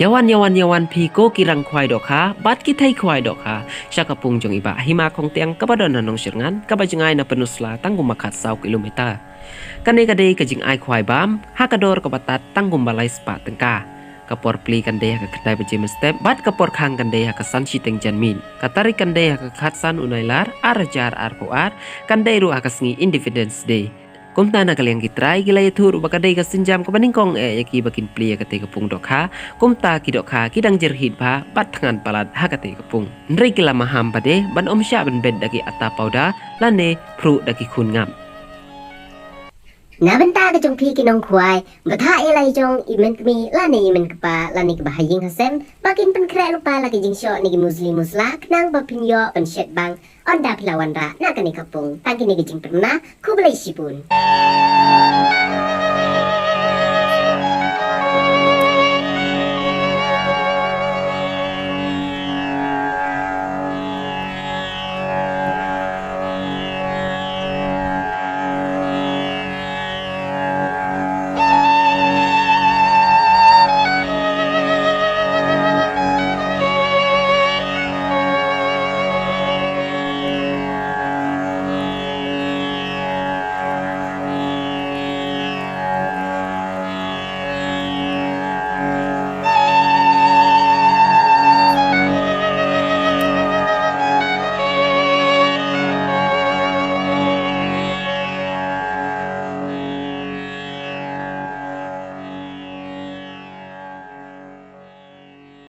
yawan pi ko kirang khwai do kha bat ki thai khwai do kha syakapung jong iba hima khong tiang kabadon nanong sirngan kabajngai na penusla tanggung makat 20 kilometer kane kade kajing ai khwai bam hakador kabatat tanggung balai spa tengka kapor pli kande ka kedai bejem step bat kapor khang kande ka san chiteng janmin katari kande ka khatsan unailar arajar arkoar kande ru akasngi independence day kumta na kalyang gitray gilay thur bakaday ka sinjam ka baningkong yaki bakin plia kate kapung dokha kumta ki dokha kidang jerhit ba bat thangan palat ha kate kapung nri kila maham pade ban omsya ban bed daki atta pauda lane pru daki khun ngam na benta ka jong pi kinong khwai batha elai jong imen kmi lani imen kpa lani ka bahaying hasem bakin pen kre lupa laki jing syo ni muslim musla knang ba pinyo pen shet bang on da pilawan ra na kani kapung tagi ni jing perna ku belai sipun